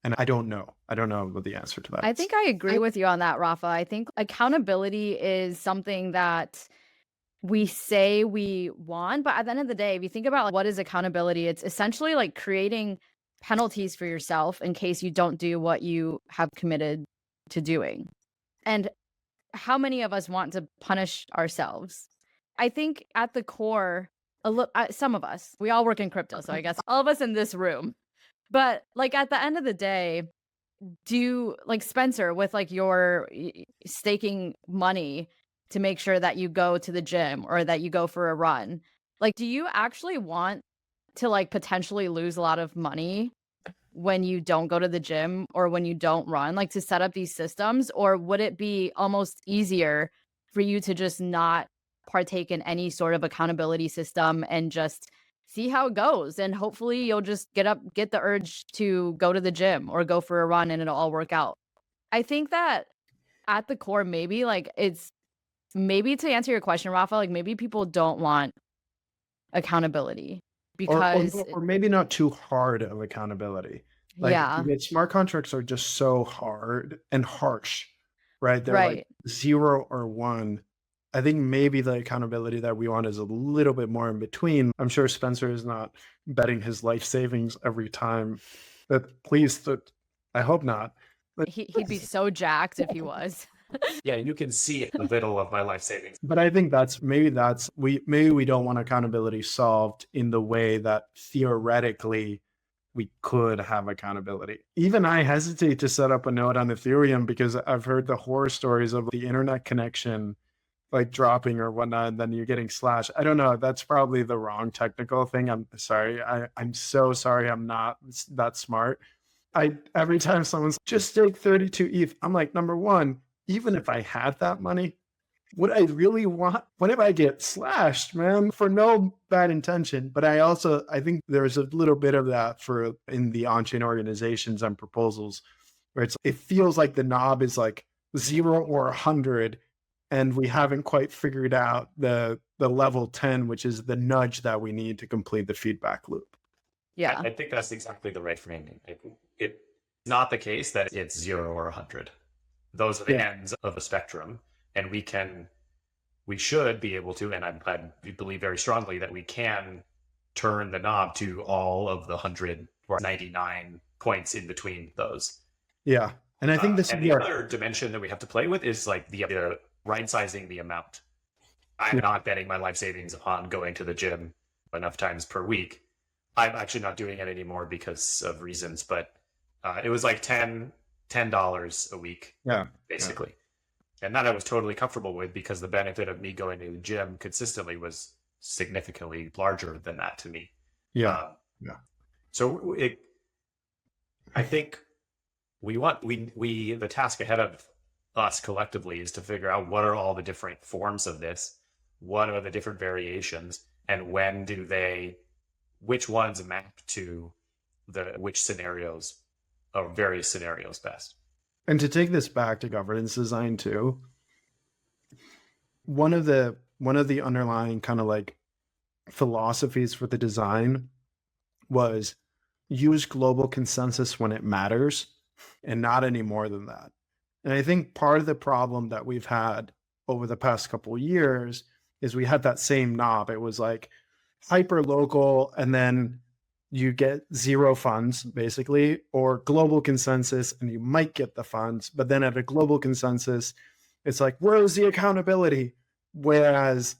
And I don't know what the answer to that is. I think I agree with you on that, Rafa. I think accountability is something that we say we want, but at the end of the day, if you think about what is accountability, it's essentially like creating penalties for yourself in case you don't do what you have committed to doing. And how many of us want to punish ourselves? I think at the core, some of us, we all work in crypto, so I guess all of us in this room. But like at the end of the day, Spencer, with like your staking money to make sure that you go to the gym or that you go for a run, like, do you actually want to like potentially lose a lot of money when you don't go to the gym or when you don't run, like to set up these systems? Or would it be almost easier for you to just not partake in any sort of accountability system and just see how it goes? And hopefully you'll just get the urge to go to the gym or go for a run and it'll all work out. I think that at the core, maybe like it's maybe to answer your question, Rafa, like maybe people don't want accountability because or maybe not too hard of accountability. Like yeah, smart contracts are just so hard and harsh, right? They're like right. 0 or 1. I think maybe the accountability that we want is a little bit more in between. I'm sure Spencer is not betting his life savings every time. I hope not. But He'd be so jacked if he was. Yeah, you can see a little of my life savings. But I think maybe we don't want accountability solved in the way that theoretically we could have accountability. Even I hesitate to set up a node on Ethereum because I've heard the horror stories of the internet connection like dropping or whatnot, and then you're getting slashed. I don't know. That's probably the wrong technical thing. I'm sorry. I'm so sorry. I'm not that smart. Every time someone's just stake 32 ETH, I'm like, number one, even if I had that money, would I really want, what if I get slashed, man, for no bad intention? But I think there's a little bit of that in the on-chain organizations and proposals where it feels like the knob is like 0 or 100, and we haven't quite figured out the level 10, which is the nudge that we need to complete the feedback loop. Yeah. I think that's exactly the right framing. It's not the case that it's 0 or 100. Those are the ends of a spectrum. And we should be able to, and I believe very strongly that we can turn the knob to all of the 100 or 99 points in between those. Yeah. And I think the other dimension that we have to play with is like the right sizing the amount. I'm not betting my life savings on going to the gym enough times per week. I'm actually not doing it anymore because of reasons, but it was like $10 a week, basically. Yeah. And that I was totally comfortable with because the benefit of me going to the gym consistently was significantly larger than that to me. So I think the task ahead of us collectively is to figure out what are all the different forms of this, what are the different variations, and which ones map to which scenarios or various scenarios best. And to take this back to governance design too, one of the underlying kind of like philosophies for the design was use global consensus when it matters and not any more than that. And I think part of the problem that we've had over the past couple of years is we had that same knob. It was like hyper local, and then you get 0 funds basically, or global consensus and you might get the funds, but then at a global consensus, it's like, where's the accountability? Whereas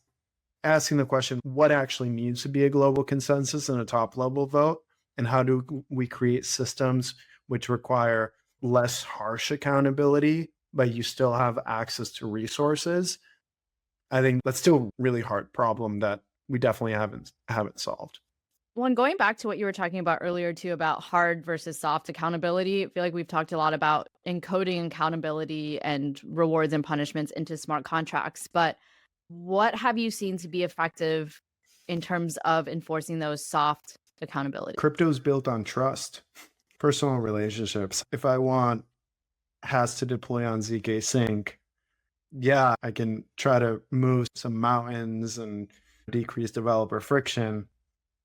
asking the question, what actually needs to be a global consensus and a top level vote? And how do we create systems which require less harsh accountability, but you still have access to resources? I think that's still a really hard problem that we definitely haven't solved. Well, and going back to what you were talking about earlier too, about hard versus soft accountability, I feel like we've talked a lot about encoding accountability and rewards and punishments into smart contracts. But what have you seen to be effective in terms of enforcing those soft accountability? Crypto is built on trust, personal relationships. If I want Has to deploy on ZK Sync, yeah, I can try to move some mountains and decrease developer friction.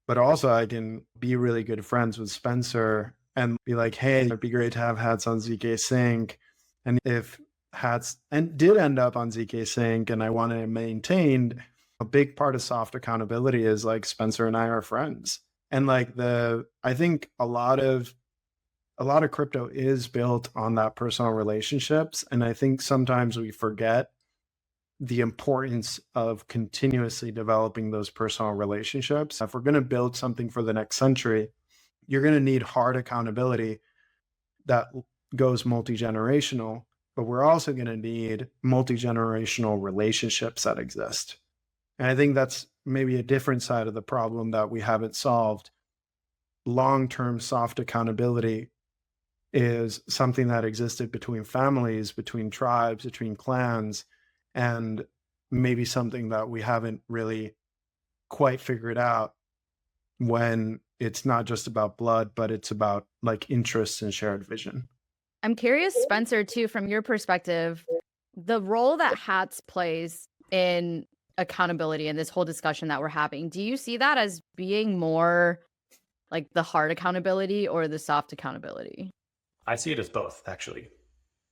But also I can be really good friends with Spencer and be like, hey, it'd be great to have hats on ZK Sync. And if hats did end up on ZK Sync and I wanted it maintained, a big part of soft accountability is like Spencer and I are friends. And like I think a lot of crypto is built on that personal relationships. And I think sometimes we forget the importance of continuously developing those personal relationships. If we're going to build something for the next century, you're going to need hard accountability that goes multi-generational, but we're also going to need multi-generational relationships that exist. And I think that's maybe a different side of the problem that we haven't solved. long-term soft accountability is something that existed between families, between tribes, between clans, and maybe something that we haven't really quite figured out when it's not just about blood, but it's about like interests and shared vision. I'm curious, Spencer, too, from your perspective, the role that hats plays in accountability and this whole discussion that we're having. Do you see that as being more like the hard accountability or the soft accountability? I see it as both, actually.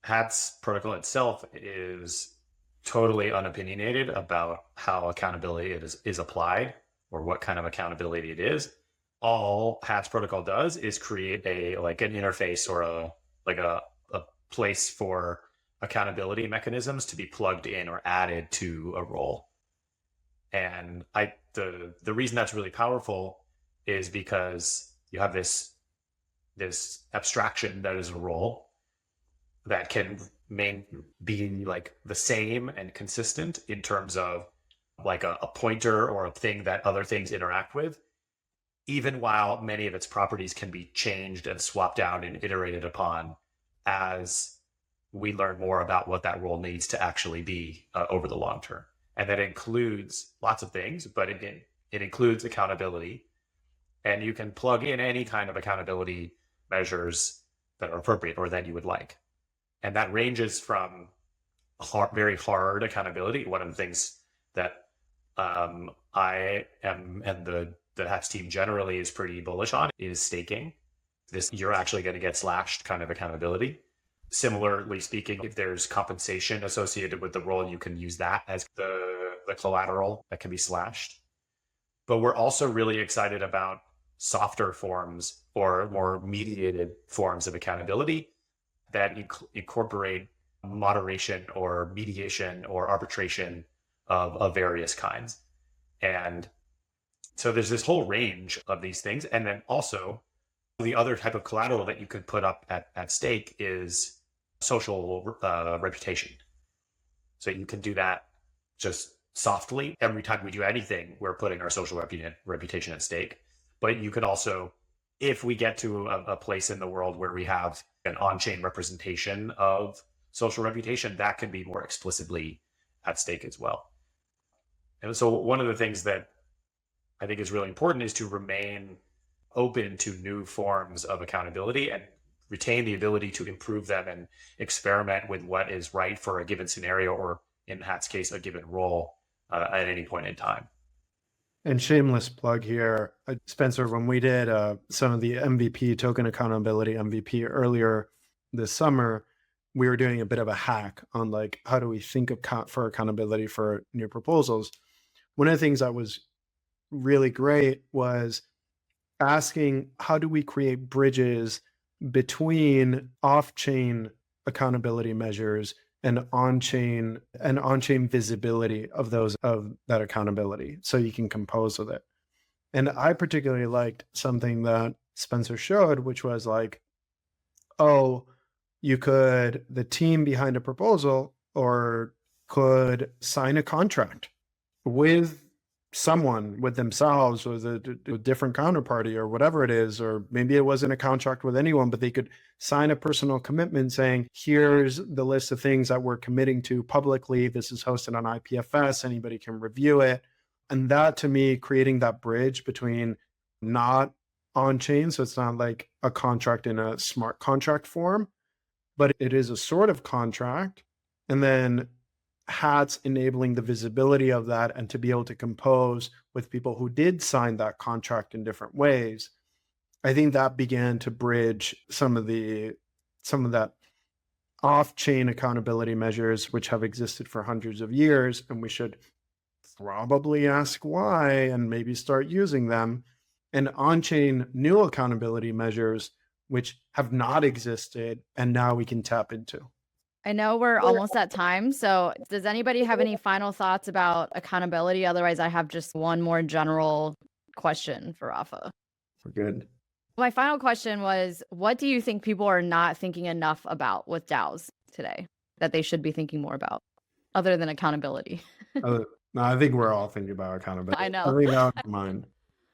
Hat's protocol itself is totally unopinionated about how accountability is applied or what kind of accountability it is. All Hat's protocol does is create an interface or a place for accountability mechanisms to be plugged in or added to a role. And the reason that's really powerful is because you have this abstraction that is a role that can be like the same and consistent in terms of like a pointer or a thing that other things interact with, even while many of its properties can be changed and swapped out and iterated upon as we learn more about what that role needs to actually be over the long term. And that includes lots of things, but it includes accountability. And you can plug in any kind of accountability measures that are appropriate or that you would like. And that ranges from very hard accountability. One of the things that I am and the Hats team generally is pretty bullish on is staking. This you're actually going to get slashed kind of accountability. Similarly speaking, if there's compensation associated with the role, you can use that as the collateral that can be slashed. But we're also really excited about softer forms or more mediated forms of accountability that incorporate moderation or mediation or arbitration of various kinds. And so there's this whole range of these things. And then also the other type of collateral that you could put up at stake is social reputation. So you can do that just softly. Every time we do anything, we're putting our social reputation at stake. But you could also, if we get to a place in the world where we have an on-chain representation of social reputation, that can be more explicitly at stake as well. And so one of the things that I think is really important is to remain open to new forms of accountability and retain the ability to improve them and experiment with what is right for a given scenario, or in Hat's case, a given role at any point in time. And shameless plug here, Spencer, when we did some of the MVP, token accountability MVP earlier this summer, we were doing a bit of a hack on like, how do we think of for accountability for new proposals? One of the things that was really great was asking, how do we create bridges between off-chain accountability measures and on-chain visibility of that accountability, so you can compose with it. And I particularly liked something that Spencer showed, which was like, the team behind a proposal could sign a contract with someone, with themselves, with a different counterparty or whatever it is, or maybe it wasn't a contract with anyone, but they could sign a personal commitment saying, here's the list of things that we're committing to publicly. This is hosted on IPFS. Anybody can review it. And that, to me, creating that bridge between not on chain, so it's not like a contract in a smart contract form, but it is a sort of contract. And then Hats enabling the visibility of that and to be able to compose with people who did sign that contract in different ways. I think that began to bridge some of that off-chain accountability measures, which have existed for hundreds of years, and we should probably ask why and maybe start using them, and on-chain new accountability measures, which have not existed and now we can tap into. I know we're almost at time. So does anybody have any final thoughts about accountability? Otherwise, I have just one more general question for Rafa. We're good. My final question was, what do you think people are not thinking enough about with DAOs today that they should be thinking more about other than accountability? No, I think we're all thinking about accountability. I know. I think that was mine.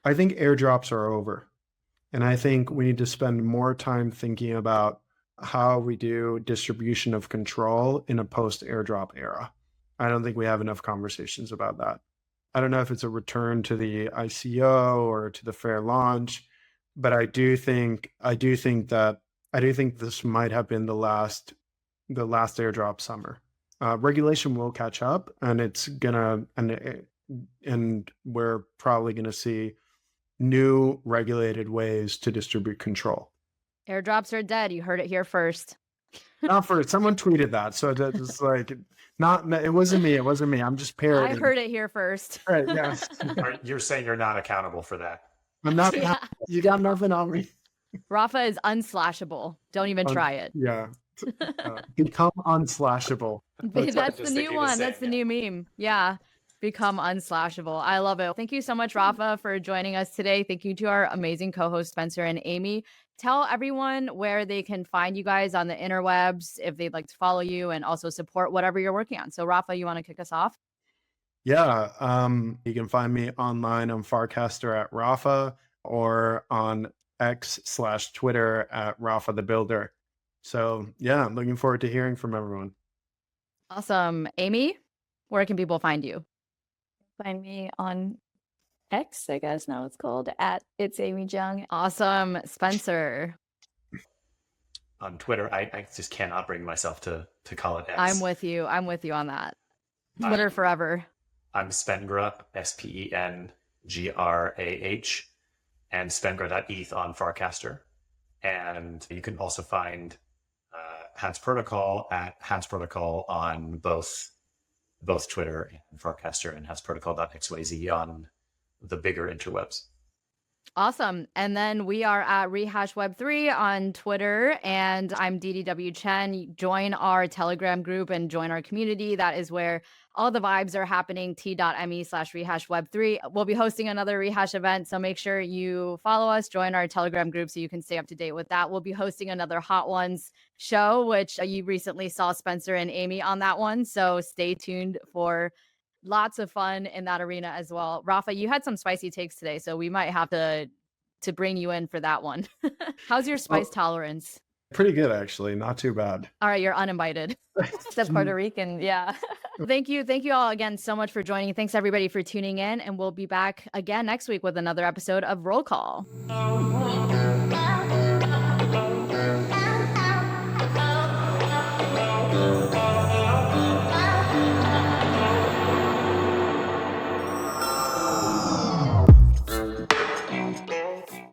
I think airdrops are over. And I think we need to spend more time thinking about how we do distribution of control in a post-airdrop era. I don't think we have enough conversations about that. I don't know if it's a return to the ICO or to the fair launch, but I do think this might have been the last airdrop summer. Regulation will catch up, and and we're probably gonna see new regulated ways to distribute control. Airdrops are dead. You heard it here first. Not first. Someone tweeted that, so that's like not. It wasn't me. It wasn't me. I'm just parroting. I heard it here first. Right? Yeah. You're saying you're not accountable for that. I'm not. Yeah. You got nothing on me. Rafa is unslashable. Don't even try it. Yeah. Become unslashable. That's the just new thinking the one. same, That's the new meme. Yeah. Become unslashable. I love it. Thank you so much, Rafa, for joining us today. Thank you to our amazing co-hosts, Spencer and Amy. Tell everyone where they can find you guys on the interwebs if they'd like to follow you and also support whatever you're working on. So Rafa, you want to kick us off? Yeah. You can find me online on Farcaster at Rafa or on X/Twitter at Rafa the Builder. So yeah, I'm looking forward to hearing from everyone. Awesome. Amy, where can people find you? Find me on X, I guess now it's called, at It's Amy Jung. Awesome. Spencer. On Twitter, I just cannot bring myself to call it X. I'm with you. I'm with you on that. Twitter forever. I'm Spengrah, SPENGRAH, and Spengrah.eth on Farcaster. And you can also find Hans Protocol at Hans Protocol on both Twitter and Farcaster, and HansProtocol.xyz on the bigger interwebs. Awesome. And then we are at Rehash Web3 on Twitter, and I'm DDW Chen. Join our Telegram group and join our community. That is where all the vibes are happening. T.me/Rehash Web3. We'll be hosting another Rehash event, so make sure you follow us, join our Telegram group so you can stay up to date with that. We'll be hosting another Hot Ones show, which you recently saw Spencer and Amy on that one. So stay tuned for lots of fun in that arena as well. Rafa, you had some spicy takes today, so we might have to bring you in for that one. How's your spice tolerance? Pretty good, actually. Not too bad. All right, you're uninvited. The Puerto Rican, yeah. Thank you all again so much for joining. Thanks everybody for tuning in, and we'll be back again next week with another episode of Roll Call.